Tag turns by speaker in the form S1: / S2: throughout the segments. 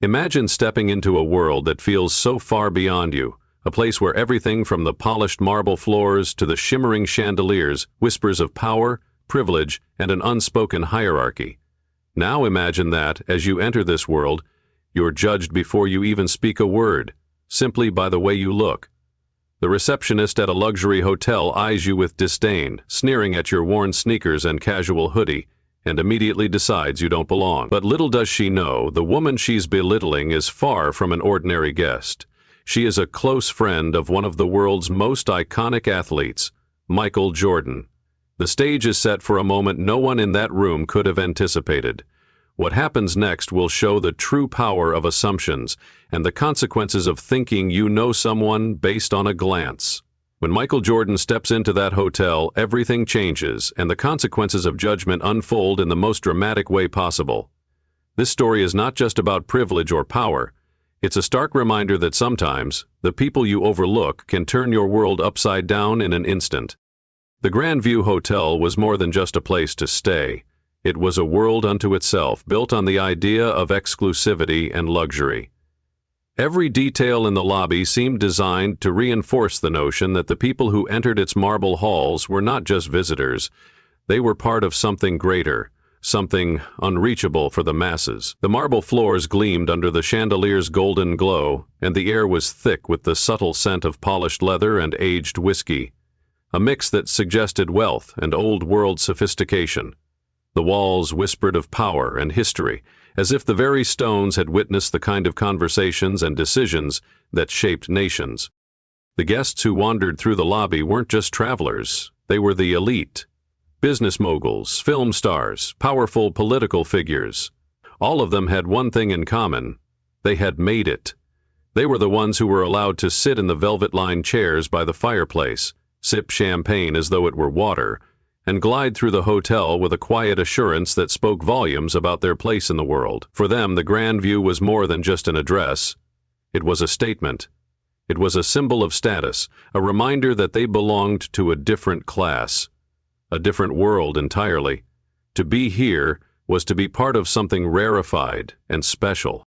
S1: Imagine stepping into a world that feels so far beyond you, a place where everything from the polished marble floors to the shimmering chandeliers whispers of power, privilege, and an unspoken hierarchy. Now imagine that, as you enter this world, you're judged before you even speak a word, simply by the way you look. The receptionist at a luxury hotel eyes you with disdain, sneering at your worn sneakers and casual hoodie, and immediately decides you don't belong. But little does she know, the woman she's belittling is far from an ordinary guest. She is a close friend of one of the world's most iconic athletes, Michael Jordan. The stage is set for a moment no one in that room could have anticipated. What happens next will show the true power of assumptions and the consequences of thinking you know someone based on a glance. When Michael Jordan steps into that hotel, everything changes, and the consequences of judgment unfold in the most dramatic way possible. This story is not just about privilege or power. It's a stark reminder that sometimes, the people you overlook can turn your world upside down in an instant. The Grandview Hotel was more than just a place to stay. It was a world unto itself, built on the idea of exclusivity and luxury. Every detail in the lobby seemed designed to reinforce the notion that the people who entered its marble halls were not just visitors. They were part of something greater, something unreachable for the masses. The marble floors gleamed under the chandelier's golden glow, and the air was thick with the subtle scent of polished leather and aged whiskey, a mix that suggested wealth and old-world sophistication. The walls whispered of power and history, as if the very stones had witnessed the kind of conversations and decisions that shaped nations. The guests who wandered through the lobby weren't just travelers, they were the elite. Business moguls, film stars, powerful political figures. All of them had one thing in common: they had made it. They were the ones who were allowed to sit in the velvet-lined chairs by the fireplace, sip champagne as though it were water, and glide through the hotel with a quiet assurance that spoke volumes about their place in the world. For them, the Grandview was more than just an address. It was a statement. It was a symbol of status, a reminder that they belonged to a different class, a different world entirely. To be here was to be part of something rarefied and special.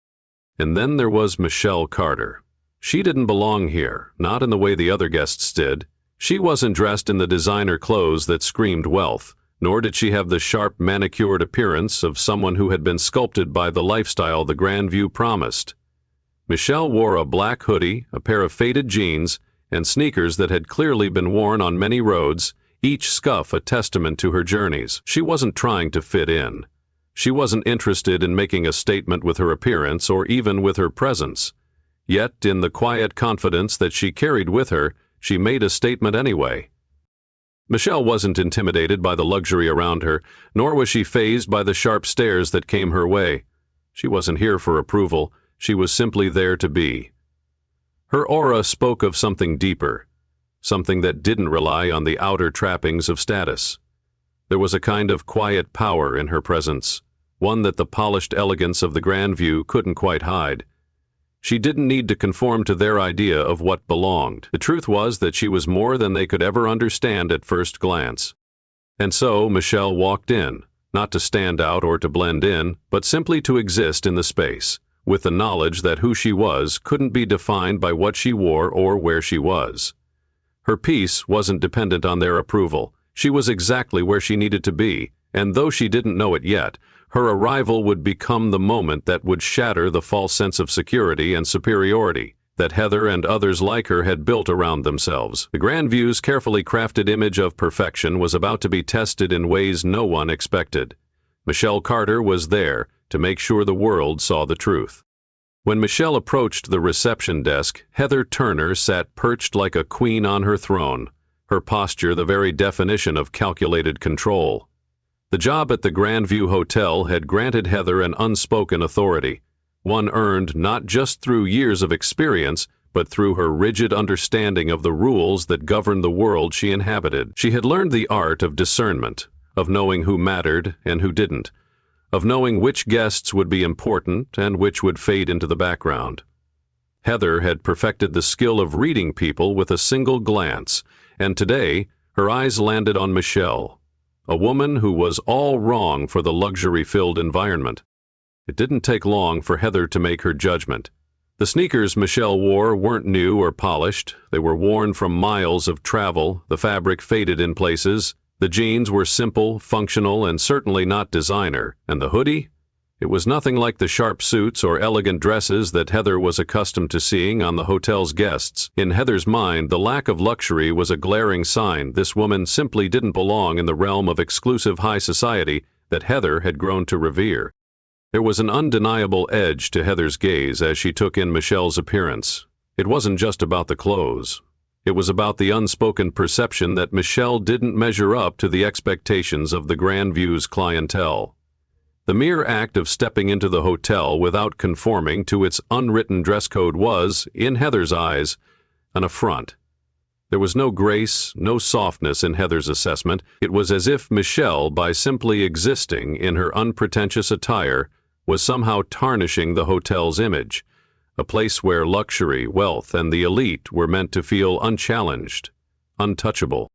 S1: And then there was Michelle Carter. She didn't belong here, not in the way the other guests did. She wasn't dressed in the designer clothes that screamed wealth, nor did she have the sharp, manicured appearance of someone who had been sculpted by the lifestyle the Grandview promised. Michelle wore a black hoodie, a pair of faded jeans, and sneakers that had clearly been worn on many roads, each scuff a testament to her journeys. She wasn't trying to fit in. She wasn't interested in making a statement with her appearance or even with her presence. Yet, in the quiet confidence that she carried with her, she made a statement anyway. Michelle wasn't intimidated by the luxury around her, nor was she fazed by the sharp stares that came her way. She wasn't here for approval, she was simply there to be. Her aura spoke of something deeper, something that didn't rely on the outer trappings of status. There was a kind of quiet power in her presence, one that the polished elegance of the Grandview couldn't quite hide. She didn't need to conform to their idea of what belonged. The truth was that she was more than they could ever understand at first glance. And so Michelle walked in, not to stand out or to blend in, but simply to exist in the space, with the knowledge that who she was couldn't be defined by what she wore or where she was. Her peace wasn't dependent on their approval. She was exactly where she needed to be, and though she didn't know it yet, her arrival would become the moment that would shatter the false sense of security and superiority that Heather and others like her had built around themselves. The Grandview's carefully crafted image of perfection was about to be tested in ways no one expected. Michelle Carter was there to make sure the world saw the truth. When Michelle approached the reception desk, Heather Turner sat perched like a queen on her throne, her posture the very definition of calculated control. The job at the Grandview Hotel had granted Heather an unspoken authority, one earned not just through years of experience, but through her rigid understanding of the rules that governed the world she inhabited. She had learned the art of discernment, of knowing who mattered and who didn't, of knowing which guests would be important and which would fade into the background. Heather had perfected the skill of reading people with a single glance, and today her eyes landed on Michelle, a woman who was all wrong for the luxury-filled environment. It didn't take long for Heather to make her judgment. The sneakers Michelle wore weren't new or polished. They were worn from miles of travel, the fabric faded in places. The jeans were simple, functional, and certainly not designer. And the hoodie? It was nothing like the sharp suits or elegant dresses that Heather was accustomed to seeing on the hotel's guests. In Heather's mind, the lack of luxury was a glaring sign this woman simply didn't belong in the realm of exclusive high society that Heather had grown to revere. There was an undeniable edge to Heather's gaze as she took in Michelle's appearance. It wasn't just about the clothes. It was about the unspoken perception that Michelle didn't measure up to the expectations of the Grandview's clientele. The mere act of stepping into the hotel without conforming to its unwritten dress code was, in Heather's eyes, an affront. There was no grace, no softness in Heather's assessment. It was as if Michelle, by simply existing in her unpretentious attire, was somehow tarnishing the hotel's image, a place where luxury, wealth, and the elite were meant to feel unchallenged, untouchable.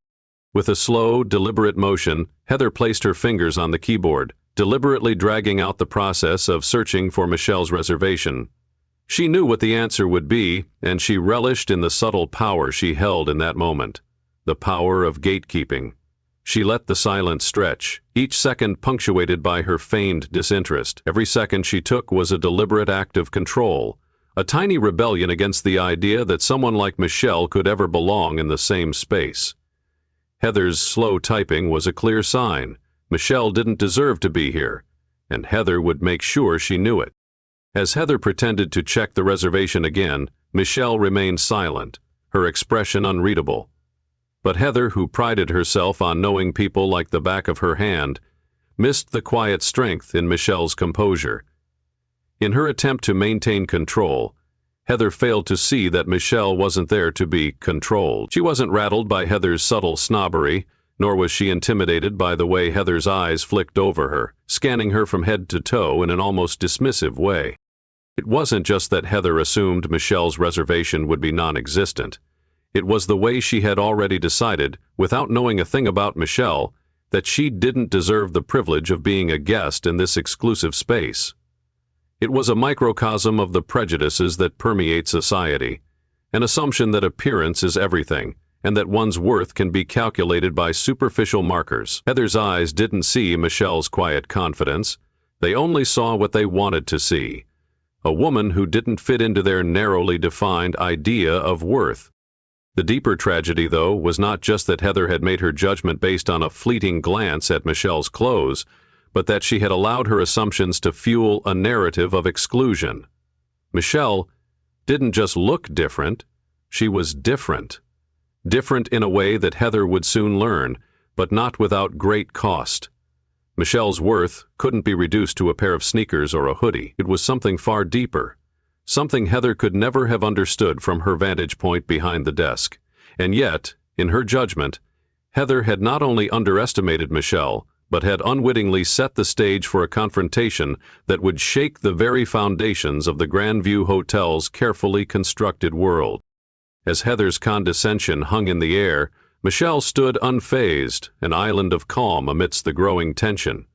S1: With a slow, deliberate motion, Heather placed her fingers on the keyboard, deliberately dragging out the process of searching for Michelle's reservation. She knew what the answer would be, and she relished in the subtle power she held in that moment, the power of gatekeeping. She let the silence stretch, each second punctuated by her feigned disinterest. Every second she took was a deliberate act of control, a tiny rebellion against the idea that someone like Michelle could ever belong in the same space. Heather's slow typing was a clear sign. Michelle didn't deserve to be here, and Heather would make sure she knew it. As Heather pretended to check the reservation again, Michelle remained silent, her expression unreadable. But Heather, who prided herself on knowing people like the back of her hand, missed the quiet strength in Michelle's composure. In her attempt to maintain control, Heather failed to see that Michelle wasn't there to be controlled. She wasn't rattled by Heather's subtle snobbery, nor was she intimidated by the way Heather's eyes flicked over her, scanning her from head to toe in an almost dismissive way. It wasn't just that Heather assumed Michelle's reservation would be non-existent. It was the way she had already decided, without knowing a thing about Michelle, that she didn't deserve the privilege of being a guest in this exclusive space. It was a microcosm of the prejudices that permeate society, an assumption that appearance is everything, and that one's worth can be calculated by superficial markers. Heather's eyes didn't see Michelle's quiet confidence. They only saw what they wanted to see. A woman who didn't fit into their narrowly defined idea of worth. The deeper tragedy, though, was not just that Heather had made her judgment based on a fleeting glance at Michelle's clothes, but that she had allowed her assumptions to fuel a narrative of exclusion. Michelle didn't just look different, she was different. Different in a way that Heather would soon learn, but not without great cost. Michelle's worth couldn't be reduced to a pair of sneakers or a hoodie. It was something far deeper, something Heather could never have understood from her vantage point behind the desk. And yet, in her judgment, Heather had not only underestimated Michelle, but had unwittingly set the stage for a confrontation that would shake the very foundations of the Grandview Hotel's carefully constructed world. As Heather's condescension hung in the air, Michelle stood unfazed, an island of calm amidst the growing tension.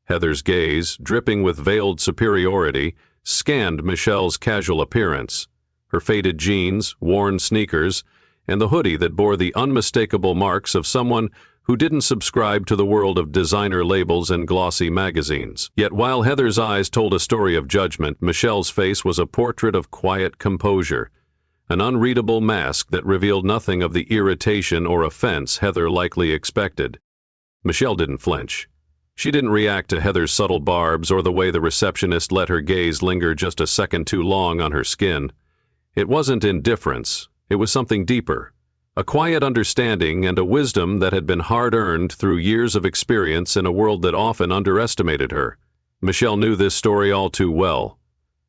S1: Heather's gaze, dripping with veiled superiority, scanned Michelle's casual appearance, her faded jeans, worn sneakers, and the hoodie that bore the unmistakable marks of someone who didn't subscribe to the world of designer labels and glossy magazines. Yet while Heather's eyes told a story of judgment, Michelle's face was a portrait of quiet composure, an unreadable mask that revealed nothing of the irritation or offense Heather likely expected. Michelle didn't flinch. She didn't react to Heather's subtle barbs or the way the receptionist let her gaze linger just a second too long on her skin. It wasn't indifference, it was something deeper, a quiet understanding and a wisdom that had been hard-earned through years of experience in a world that often underestimated her. Michelle knew this story all too well,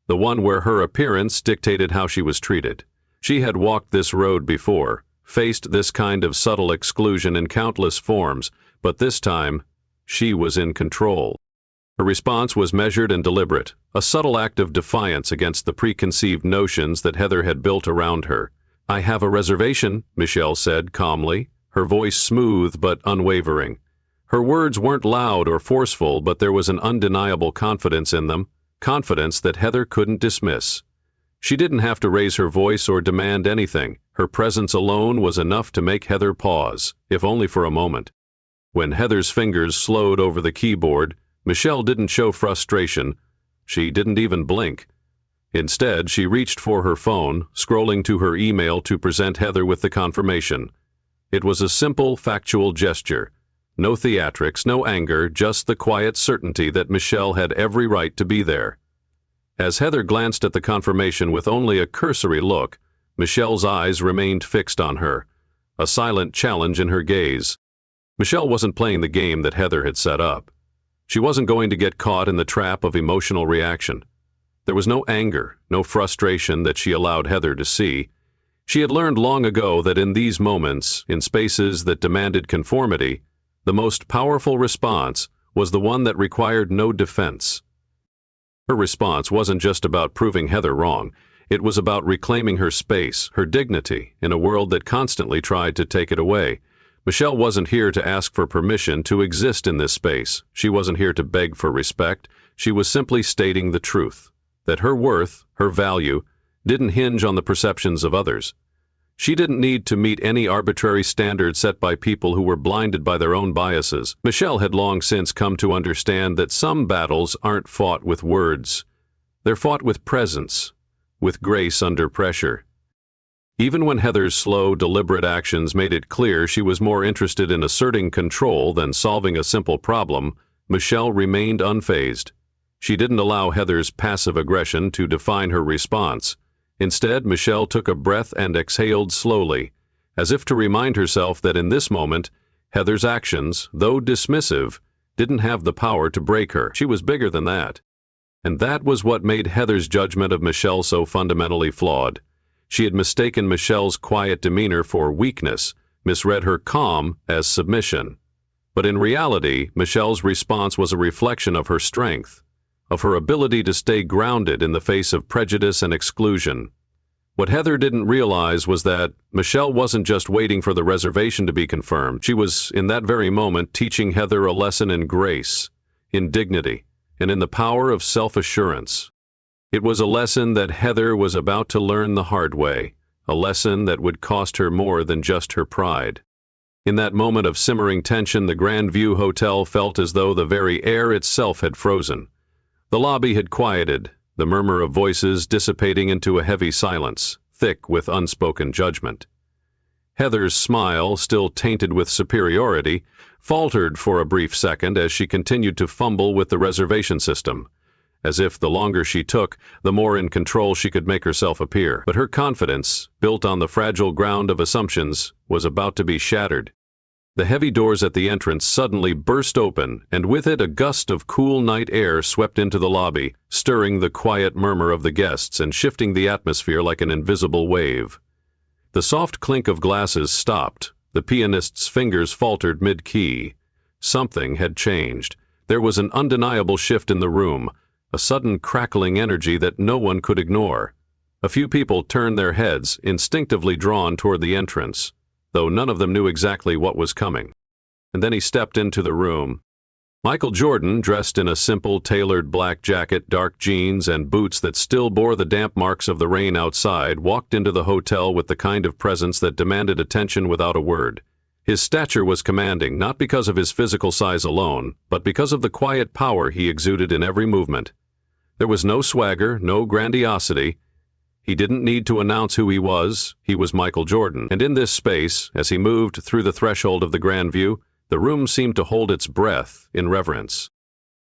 S1: the one where her appearance dictated how she was treated. She had walked this road before, faced this kind of subtle exclusion in countless forms, but this time, she was in control. Her response was measured and deliberate, a subtle act of defiance against the preconceived notions that Heather had built around her. "I have a reservation," Michelle said calmly, her voice smooth but unwavering. Her words weren't loud or forceful, but there was an undeniable confidence in them. confidence that Heather couldn't dismiss. She didn't have to raise her voice or demand anything. Her presence alone was enough to make Heather pause, if only for a moment. When Heather's fingers slowed over the keyboard, Michelle didn't show frustration. She didn't even blink. Instead, she reached for her phone, scrolling to her email to present Heather with the confirmation. It was a simple, factual gesture. No theatrics, no anger, just the quiet certainty that Michelle had every right to be there. As Heather glanced at the confirmation with only a cursory look, Michelle's eyes remained fixed on her, a silent challenge in her gaze. Michelle wasn't playing the game that Heather had set up. She wasn't going to get caught in the trap of emotional reaction. There was no anger, no frustration that she allowed Heather to see. She had learned long ago that in these moments, in spaces that demanded conformity, the most powerful response was the one that required no defense. Her response wasn't just about proving Heather wrong. It was about reclaiming her space, her dignity, in a world that constantly tried to take it away. Michelle wasn't here to ask for permission to exist in this space. She wasn't here to beg for respect. She was simply stating the truth, that her worth, her value, didn't hinge on the perceptions of others. She didn't need to meet any arbitrary standard set by people who were blinded by their own biases. Michelle had long since come to understand that some battles aren't fought with words. They're fought with presence, with grace under pressure. Even when Heather's slow, deliberate actions made it clear she was more interested in asserting control than solving a simple problem, Michelle remained unfazed. She didn't allow Heather's passive aggression to define her response. Instead, Michelle took a breath and exhaled slowly, as if to remind herself that in this moment, Heather's actions, though dismissive, didn't have the power to break her. She was bigger than that. And that was what made Heather's judgment of Michelle so fundamentally flawed. She had mistaken Michelle's quiet demeanor for weakness, misread her calm as submission. But in reality, Michelle's response was a reflection of her strength, of her ability to stay grounded in the face of prejudice and exclusion. What Heather didn't realize was that Michelle wasn't just waiting for the reservation to be confirmed. She was, in that very moment, teaching Heather a lesson in grace, in dignity, and in the power of self-assurance. It was a lesson that Heather was about to learn the hard way, a lesson that would cost her more than just her pride. In that moment of simmering tension, the Grand View Hotel felt as though the very air itself had frozen. The lobby had quieted, the murmur of voices dissipating into a heavy silence, thick with unspoken judgment. Heather's smile, still tainted with superiority, faltered for a brief second as she continued to fumble with the reservation system, as if the longer she took, the more in control she could make herself appear. But her confidence, built on the fragile ground of assumptions, was about to be shattered. The heavy doors at the entrance suddenly burst open, and with it a gust of cool night air swept into the lobby, stirring the quiet murmur of the guests and shifting the atmosphere like an invisible wave. The soft clink of glasses stopped. The pianist's fingers faltered mid-key. Something had changed. There was an undeniable shift in the room, a sudden crackling energy that no one could ignore. A few people turned their heads, instinctively drawn toward the entrance, though none of them knew exactly what was coming. And then he stepped into the room. Michael Jordan, dressed in a simple, tailored black jacket, dark jeans, and boots that still bore the damp marks of the rain outside, walked into the hotel with the kind of presence that demanded attention without a word. His stature was commanding, not because of his physical size alone, but because of the quiet power he exuded in every movement. There was no swagger, no grandiosity. He didn't need to announce who he was Michael Jordan. And in this space, as he moved through the threshold of the Grand View, the room seemed to hold its breath in reverence.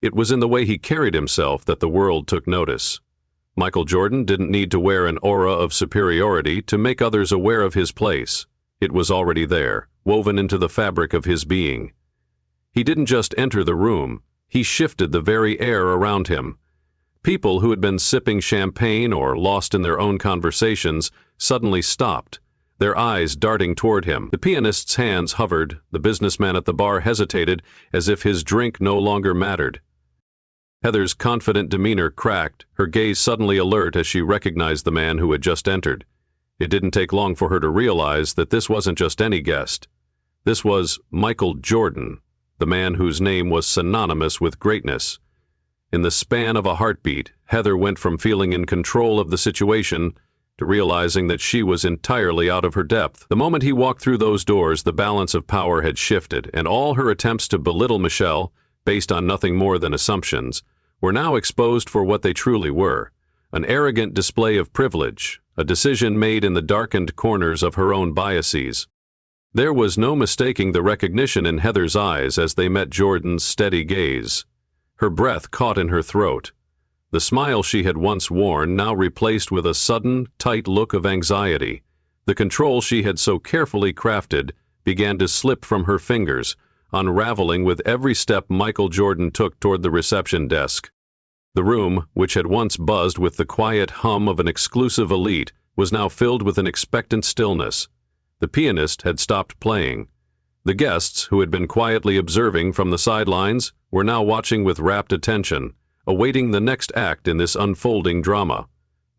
S1: It was in the way he carried himself that the world took notice. Michael Jordan didn't need to wear an aura of superiority to make others aware of his place. It was already there, woven into the fabric of his being. He didn't just enter the room, he shifted the very air around him. People who had been sipping champagne or lost in their own conversations suddenly stopped, their eyes darting toward him. The pianist's hands hovered, the businessman at the bar hesitated as if his drink no longer mattered. Heather's confident demeanor cracked, her gaze suddenly alert as she recognized the man who had just entered. It didn't take long for her to realize that this wasn't just any guest. This was Michael Jordan, the man whose name was synonymous with greatness. In the span of a heartbeat, Heather went from feeling in control of the situation to realizing that she was entirely out of her depth. The moment he walked through those doors, the balance of power had shifted, and all her attempts to belittle Michelle, based on nothing more than assumptions, were now exposed for what they truly were: an arrogant display of privilege, a decision made in the darkened corners of her own biases. There was no mistaking the recognition in Heather's eyes as they met Jordan's steady gaze. Her breath caught in her throat. The smile she had once worn now replaced with a sudden, tight look of anxiety. The control she had so carefully crafted began to slip from her fingers, unraveling with every step Michael Jordan took toward the reception desk. The room, which had once buzzed with the quiet hum of an exclusive elite, was now filled with an expectant stillness. The pianist had stopped playing. The guests, who had been quietly observing from the sidelines, were now watching with rapt attention, awaiting the next act in this unfolding drama.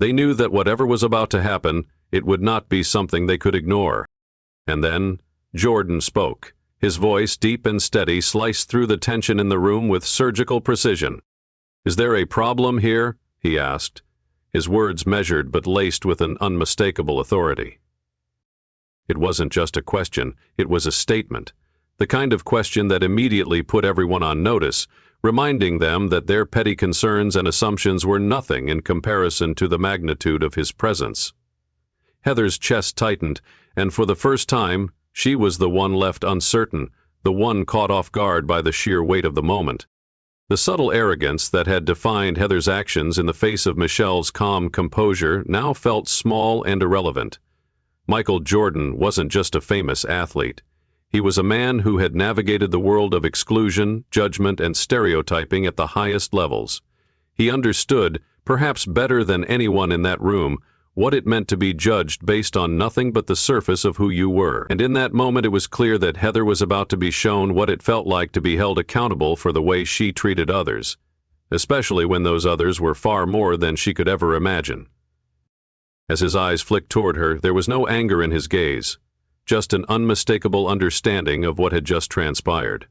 S1: They knew that whatever was about to happen, it would not be something they could ignore. And then Jordan spoke. His voice, deep and steady, sliced through the tension in the room with surgical precision. "Is there a problem here?" he asked, his words measured but laced with an unmistakable authority. It wasn't just a question, it was a statement. The kind of question that immediately put everyone on notice, reminding them that their petty concerns and assumptions were nothing in comparison to the magnitude of his presence. Heather's chest tightened, and for the first time, she was the one left uncertain, the one caught off guard by the sheer weight of the moment. The subtle arrogance that had defined Heather's actions in the face of Michelle's calm composure now felt small and irrelevant. Michael Jordan wasn't just a famous athlete. He was a man who had navigated the world of exclusion, judgment, and stereotyping at the highest levels. He understood, perhaps better than anyone in that room, what it meant to be judged based on nothing but the surface of who you were. And in that moment it was clear that Heather was about to be shown what it felt like to be held accountable for the way she treated others, especially when those others were far more than she could ever imagine. As his eyes flicked toward her, there was no anger in his gaze, just an unmistakable understanding of what had just transpired.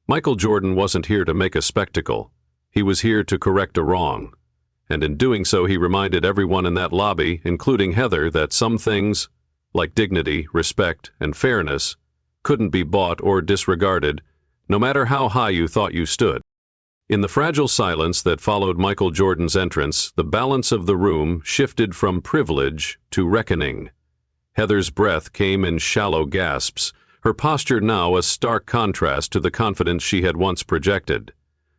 S1: Michael Jordan wasn't here to make a spectacle. He was here to correct a wrong. And in doing so, he reminded everyone in that lobby, including Heather, that some things, like dignity, respect, and fairness, couldn't be bought or disregarded, no matter how high you thought you stood. In the fragile silence that followed Michael Jordan's entrance, the balance of the room shifted from privilege to reckoning. Heather's breath came in shallow gasps, her posture now a stark contrast to the confidence she had once projected.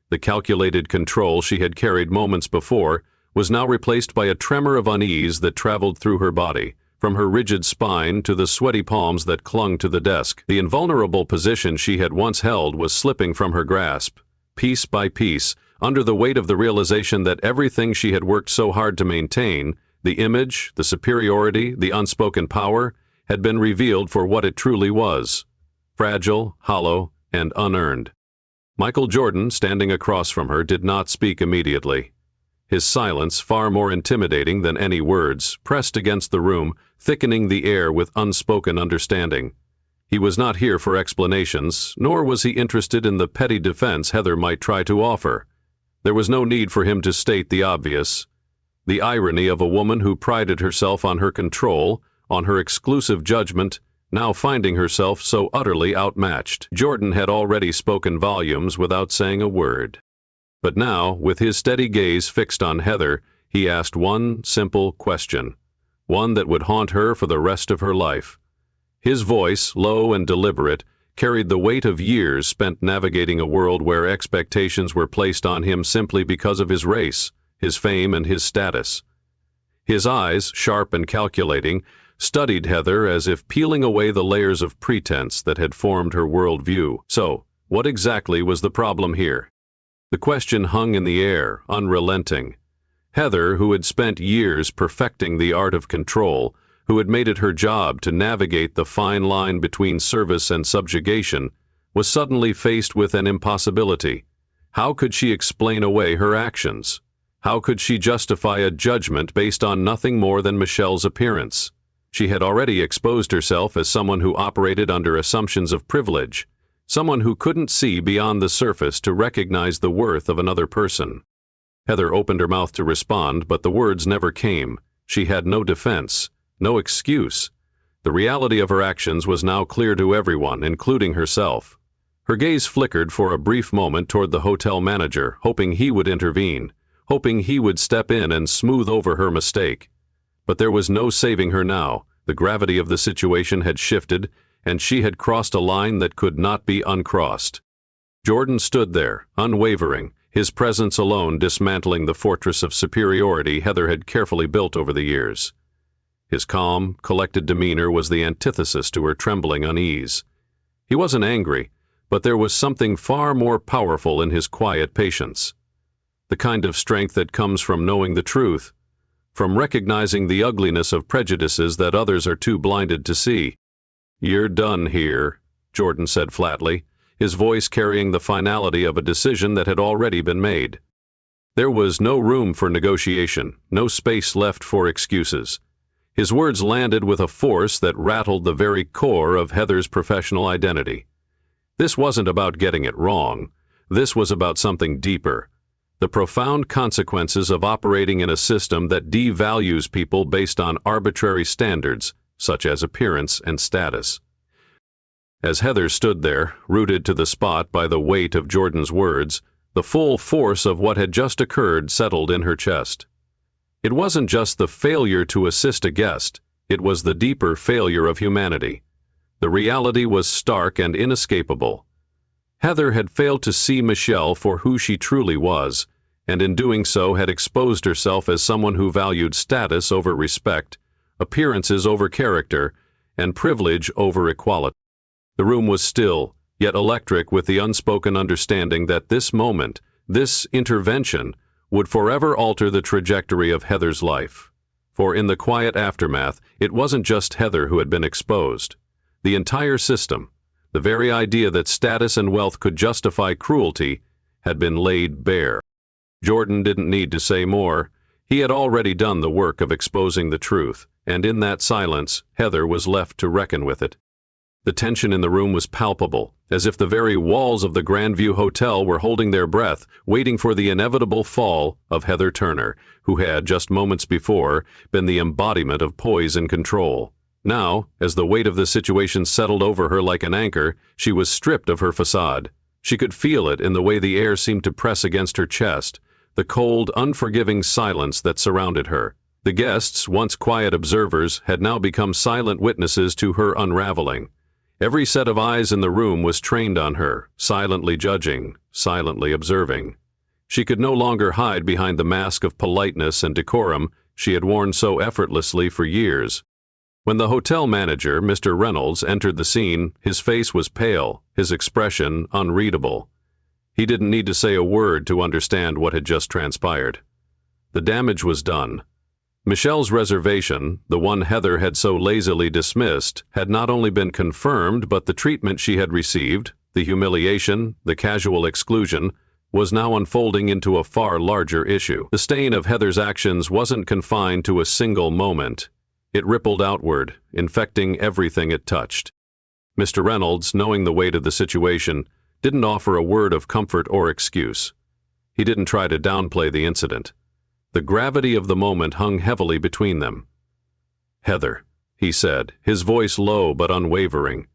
S1: The calculated control she had carried moments before was now replaced by a tremor of unease that traveled through her body, from her rigid spine to the sweaty palms that clung to the desk. The invulnerable position she had once held was slipping from her grasp, piece by piece, under the weight of the realization that everything she had worked so hard to maintain, the image, the superiority, the unspoken power, had been revealed for what it truly was: fragile, hollow, and unearned. Michael Jordan, standing across from her, did not speak immediately. His silence, far more intimidating than any words, pressed against the room, thickening the air with unspoken understanding. He was not here for explanations, nor was he interested in the petty defense Heather might try to offer. There was no need for him to state the obvious. The irony of a woman who prided herself on her control, on her exclusive judgment, now finding herself so utterly outmatched. Jordan had already spoken volumes without saying a word. But now, with his steady gaze fixed on Heather, he asked one simple question, one that would haunt her for the rest of her life. His voice, low and deliberate, carried the weight of years spent navigating a world where expectations were placed on him simply because of his race, his fame, and his status. His eyes, sharp and calculating, studied Heather as if peeling away the layers of pretense that had formed her worldview. So, what exactly was the problem here? The question hung in the air, unrelenting. Heather, who had spent years perfecting the art of control, who had made it her job to navigate the fine line between service and subjugation, was suddenly faced with an impossibility. How could she explain away her actions? How could she justify a judgment based on nothing more than Michelle's appearance? She had already exposed herself as someone who operated under assumptions of privilege, someone who couldn't see beyond the surface to recognize the worth of another person. Heather opened her mouth to respond, but the words never came. She had no defense, no excuse. The reality of her actions was now clear to everyone, including herself. Her gaze flickered for a brief moment toward the hotel manager, hoping he would intervene, hoping he would step in and smooth over her mistake. But there was no saving her now. The gravity of the situation had shifted, and she had crossed a line that could not be uncrossed. Jordan stood there, unwavering, his presence alone dismantling the fortress of superiority Heather had carefully built over the years. His calm, collected demeanor was the antithesis to her trembling unease. He wasn't angry, but there was something far more powerful in his quiet patience. The kind of strength that comes from knowing the truth, from recognizing the ugliness of prejudices that others are too blinded to see. "You're done here," Jordan said flatly, his voice carrying the finality of a decision that had already been made. There was no room for negotiation, no space left for excuses. His words landed with a force that rattled the very core of Heather's professional identity. This wasn't about getting it wrong. This was about something deeper. The profound consequences of operating in a system that devalues people based on arbitrary standards, such as appearance and status. As Heather stood there, rooted to the spot by the weight of Jordan's words, the full force of what had just occurred settled in her chest. It wasn't just the failure to assist a guest, it was the deeper failure of humanity. The reality was stark and inescapable. Heather had failed to see Michelle for who she truly was, and in doing so had exposed herself as someone who valued status over respect, appearances over character, and privilege over equality. The room was still, yet electric with the unspoken understanding that this moment, this intervention, would forever alter the trajectory of Heather's life. For in the quiet aftermath, it wasn't just Heather who had been exposed. The entire system, the very idea that status and wealth could justify cruelty, had been laid bare. Jordan didn't need to say more. He had already done the work of exposing the truth, and in that silence, Heather was left to reckon with it. The tension in the room was palpable, as if the very walls of the Grandview Hotel were holding their breath, waiting for the inevitable fall of Heather Turner, who had, just moments before, been the embodiment of poise and control. Now, as the weight of the situation settled over her like an anchor, she was stripped of her facade. She could feel it in the way the air seemed to press against her chest, the cold, unforgiving silence that surrounded her. The guests, once quiet observers, had now become silent witnesses to her unraveling. Every set of eyes in the room was trained on her, silently judging, silently observing. She could no longer hide behind the mask of politeness and decorum she had worn so effortlessly for years. When the hotel manager, Mr. Reynolds, entered the scene, his face was pale, his expression unreadable. He didn't need to say a word to understand what had just transpired. The damage was done. Michelle's reservation, the one Heather had so lazily dismissed, had not only been confirmed, but the treatment she had received, the humiliation, the casual exclusion, was now unfolding into a far larger issue. The stain of Heather's actions wasn't confined to a single moment. It rippled outward, infecting everything it touched. Mr. Reynolds, knowing the weight of the situation, didn't offer a word of comfort or excuse. He didn't try to downplay the incident. The gravity of the moment hung heavily between them. "Heather," he said, his voice low but unwavering,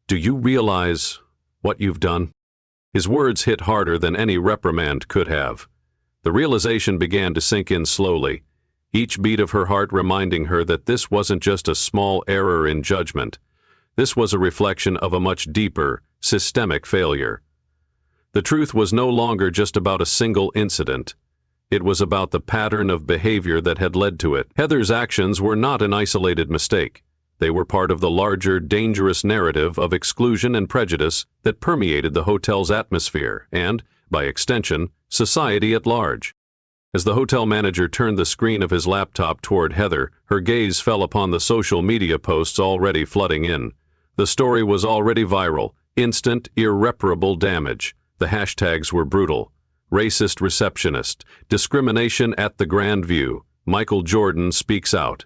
S1: "do you realize what you've done?" His words hit harder than any reprimand could have. The realization began to sink in slowly, each beat of her heart reminding her that this wasn't just a small error in judgment. This was a reflection of a much deeper, systemic failure. The truth was no longer just about a single incident. It was about the pattern of behavior that had led to it. Heather's actions were not an isolated mistake. They were part of the larger, dangerous narrative of exclusion and prejudice that permeated the hotel's atmosphere and, by extension, society at large. As the hotel manager turned the screen of his laptop toward Heather, her gaze fell upon the social media posts already flooding in. The story was already viral, instant, irreparable damage. The hashtags were brutal. Racist receptionist, discrimination at the Grandview, Michael Jordan speaks out.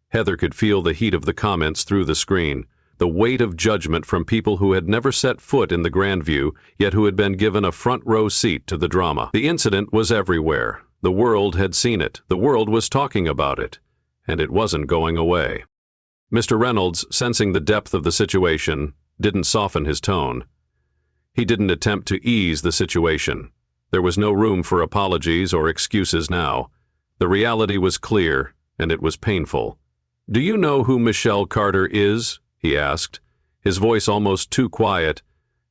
S1: Heather could feel the heat of the comments through the screen, the weight of judgment from people who had never set foot in the Grandview, yet who had been given a front-row seat to the drama. The incident was everywhere. The world had seen it, the world was talking about it, and it wasn't going away. Mr. Reynolds, sensing the depth of the situation, didn't soften his tone. He didn't attempt to ease the situation. There was no room for apologies or excuses now. The reality was clear, and it was painful. "Do you know who Michelle Carter is?" he asked, his voice almost too quiet,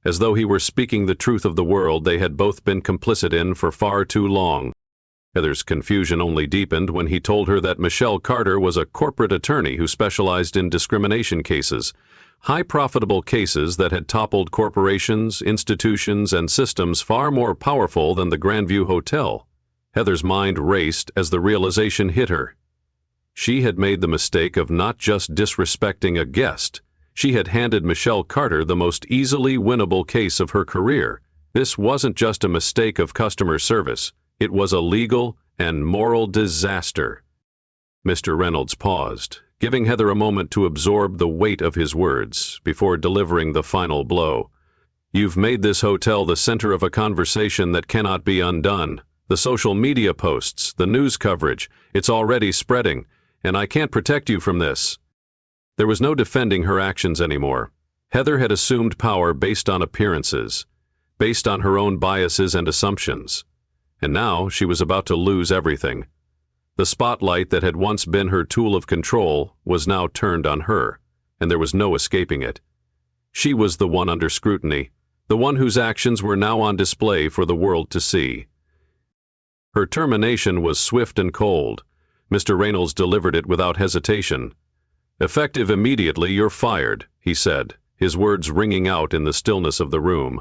S1: as though he were speaking the truth of the world they had both been complicit in for far too long. Heather's confusion only deepened when he told her that Michelle Carter was a corporate attorney who specialized in discrimination cases, high-profitable cases that had toppled corporations, institutions, and systems far more powerful than the Grandview Hotel. Heather's mind raced as the realization hit her. She had made the mistake of not just disrespecting a guest. She had handed Michelle Carter the most easily winnable case of her career. This wasn't just a mistake of customer service. It was a legal and moral disaster. Mr. Reynolds paused, giving Heather a moment to absorb the weight of his words before delivering the final blow. "You've made this hotel the center of a conversation that cannot be undone. The social media posts, the news coverage, it's already spreading, and I can't protect you from this." There was no defending her actions anymore. Heather had assumed power based on appearances, based on her own biases and assumptions. And now she was about to lose everything. The spotlight that had once been her tool of control was now turned on her, and there was no escaping it. She was the one under scrutiny, the one whose actions were now on display for the world to see. Her termination was swift and cold. Mr. Reynolds delivered it without hesitation. "Effective immediately, you're fired," he said, his words ringing out in the stillness of the room.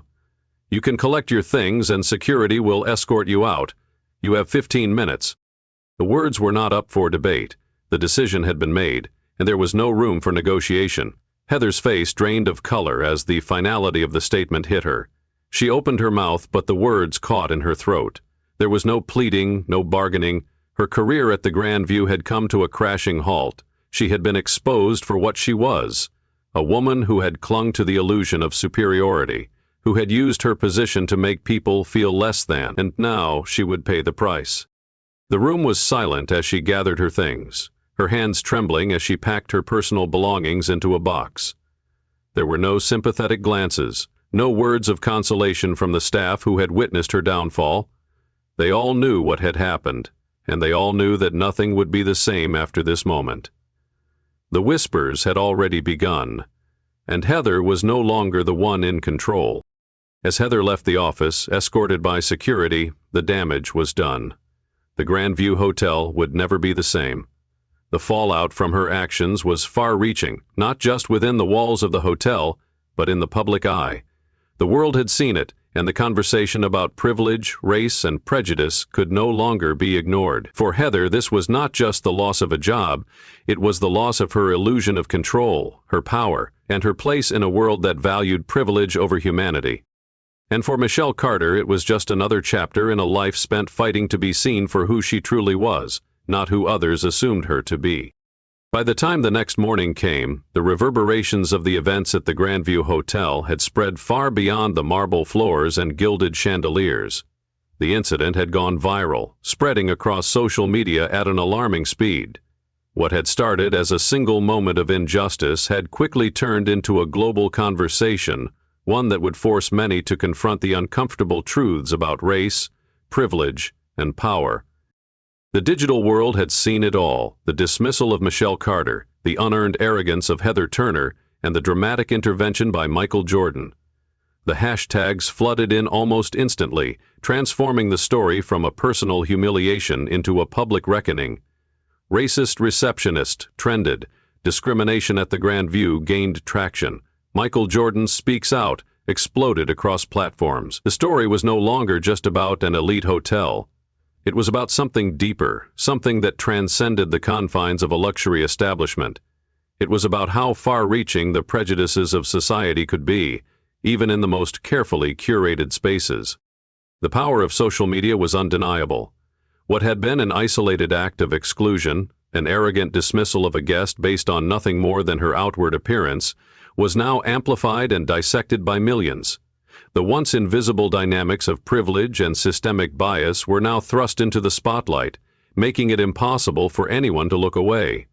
S1: "You can collect your things and security will escort you out. You have 15 minutes. The words were not up for debate. The decision had been made, and there was no room for negotiation. Heather's face drained of color as the finality of the statement hit her. She opened her mouth, but the words caught in her throat. There was no pleading, no bargaining. Her career at the Grandview had come to a crashing halt. She had been exposed for what she was, a woman who had clung to the illusion of superiority, who had used her position to make people feel less than, and now she would pay the price. The room was silent as she gathered her things, her hands trembling as she packed her personal belongings into a box. There were no sympathetic glances, no words of consolation from the staff who had witnessed her downfall. They all knew what had happened, and they all knew that nothing would be the same after this moment. The whispers had already begun, and Heather was no longer the one in control. As Heather left the office, escorted by security, the damage was done. The Grandview Hotel would never be the same. The fallout from her actions was far-reaching, not just within the walls of the hotel, but in the public eye. The world had seen it, and the conversation about privilege, race, and prejudice could no longer be ignored. For Heather, this was not just the loss of a job, it was the loss of her illusion of control, her power, and her place in a world that valued privilege over humanity. And for Michelle Carter, it was just another chapter in a life spent fighting to be seen for who she truly was, not who others assumed her to be. By the time the next morning came, the reverberations of the events at the Grandview Hotel had spread far beyond the marble floors and gilded chandeliers. The incident had gone viral, spreading across social media at an alarming speed. What had started as a single moment of injustice had quickly turned into a global conversation, one that would force many to confront the uncomfortable truths about race, privilege, and power. The digital world had seen it all: the dismissal of Michelle Carter, the unearned arrogance of Heather Turner, and the dramatic intervention by Michael Jordan. The hashtags flooded in almost instantly, transforming the story from a personal humiliation into a public reckoning. Racist receptionist trended. Discrimination at the Grandview gained traction. Michael Jordan speaks out exploded across platforms. The story was no longer just about an elite hotel. It was about something deeper, something that transcended the confines of a luxury establishment. It was about how far-reaching the prejudices of society could be, even in the most carefully curated spaces. The power of social media was undeniable. What had been an isolated act of exclusion, an arrogant dismissal of a guest based on nothing more than her outward appearance, was now amplified and dissected by millions. The once invisible dynamics of privilege and systemic bias were now thrust into the spotlight, making it impossible for anyone to look away.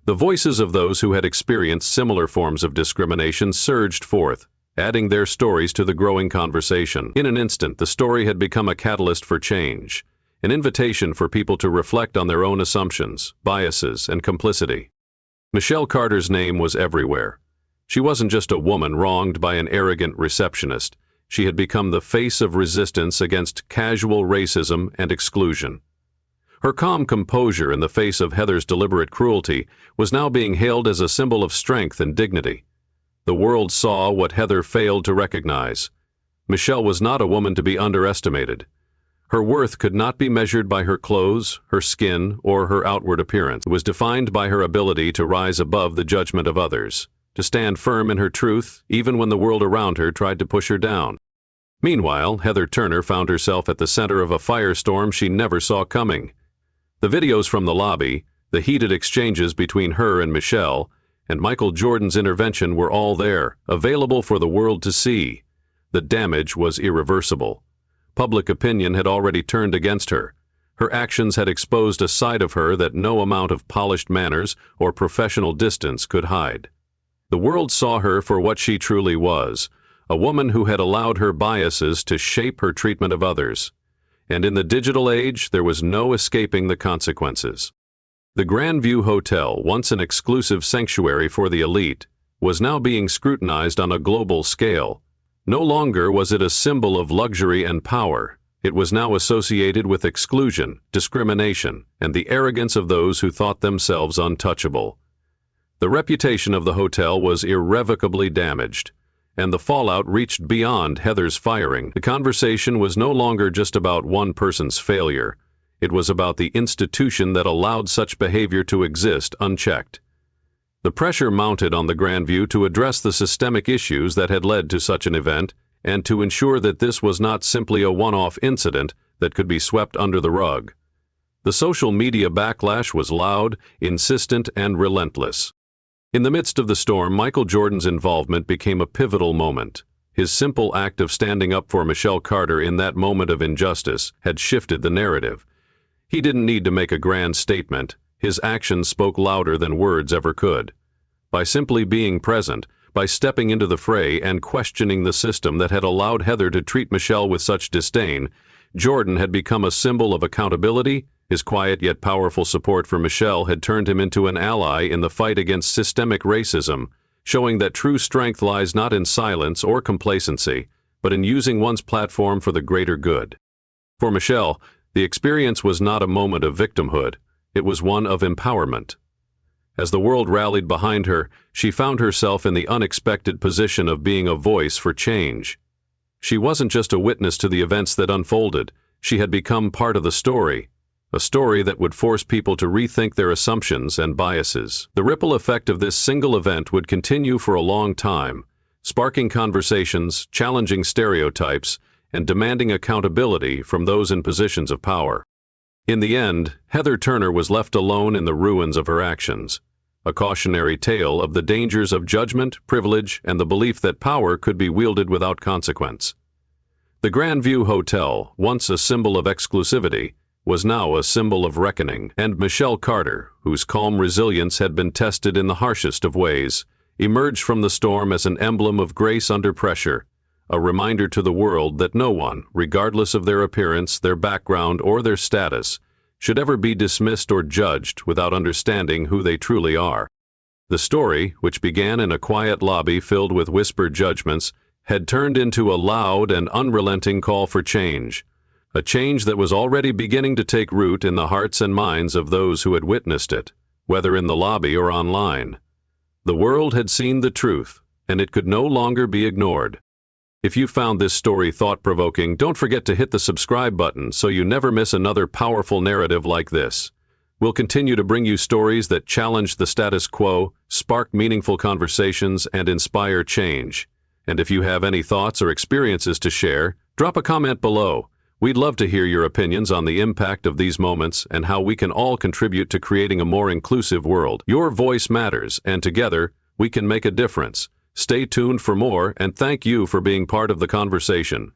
S1: The voices of those who had experienced similar forms of discrimination surged forth, adding their stories to the growing conversation. In an instant, the story had become a catalyst for change, an invitation for people to reflect on their own assumptions, biases, and complicity. Michelle Carter's name was everywhere. She wasn't just a woman wronged by an arrogant receptionist. She had become the face of resistance against casual racism and exclusion. Her calm composure in the face of Heather's deliberate cruelty was now being hailed as a symbol of strength and dignity. The world saw what Heather failed to recognize. Michelle was not a woman to be underestimated. Her worth could not be measured by her clothes, her skin, or her outward appearance. It was defined by her ability to rise above the judgment of others, to stand firm in her truth, even when the world around her tried to push her down. Meanwhile, Heather Turner found herself at the center of a firestorm she never saw coming. The videos from the lobby, the heated exchanges between her and Michelle, and Michael Jordan's intervention were all there, available for the world to see. The damage was irreversible. Public opinion had already turned against her. Her actions had exposed a side of her that no amount of polished manners or professional distance could hide. The world saw her for what she truly was, a woman who had allowed her biases to shape her treatment of others. And in the digital age, there was no escaping the consequences. The Grandview Hotel, once an exclusive sanctuary for the elite, was now being scrutinized on a global scale. No longer was it a symbol of luxury and power. It was now associated with exclusion, discrimination, and the arrogance of those who thought themselves untouchable. The reputation of the hotel was irrevocably damaged, and the fallout reached beyond Heather's firing. The conversation was no longer just about one person's failure. It was about the institution that allowed such behavior to exist unchecked. The pressure mounted on the Grandview to address the systemic issues that had led to such an event, and to ensure that this was not simply a one-off incident that could be swept under the rug. The social media backlash was loud, insistent, and relentless. In the midst of the storm, Michael Jordan's involvement became a pivotal moment. His simple act of standing up for Michelle Carter in that moment of injustice had shifted the narrative. He didn't need to make a grand statement. His actions spoke louder than words ever could. By simply being present, by stepping into the fray and questioning the system that had allowed Heather to treat Michelle with such disdain, Jordan had become a symbol of accountability. His quiet yet powerful support for Michelle had turned him into an ally in the fight against systemic racism, showing that true strength lies not in silence or complacency, but in using one's platform for the greater good. For Michelle, the experience was not a moment of victimhood. It was one of empowerment. As the world rallied behind her, she found herself in the unexpected position of being a voice for change. She wasn't just a witness to the events that unfolded. She had become part of the story, a story that would force people to rethink their assumptions and biases. The ripple effect of this single event would continue for a long time, sparking conversations, challenging stereotypes, and demanding accountability from those in positions of power. In the end, Heather Turner was left alone in the ruins of her actions, a cautionary tale of the dangers of judgment, privilege, and the belief that power could be wielded without consequence. The Grandview Hotel, once a symbol of exclusivity, was now a symbol of reckoning, and Michelle Carter, whose calm resilience had been tested in the harshest of ways, emerged from the storm as an emblem of grace under pressure, a reminder to the world that no one, regardless of their appearance, their background, or their status, should ever be dismissed or judged without understanding who they truly are. The story, which began in a quiet lobby filled with whispered judgments, had turned into a loud and unrelenting call for change, a change that was already beginning to take root in the hearts and minds of those who had witnessed it, whether in the lobby or online. The world had seen the truth, and it could no longer be ignored. If you found this story thought-provoking, don't forget to hit the subscribe button so you never miss another powerful narrative like this. We'll continue to bring you stories that challenge the status quo, spark meaningful conversations, and inspire change. And if you have any thoughts or experiences to share, drop a comment below. We'd love to hear your opinions on the impact of these moments and how we can all contribute to creating a more inclusive world. Your voice matters, and together, we can make a difference. Stay tuned for more, and thank you for being part of the conversation.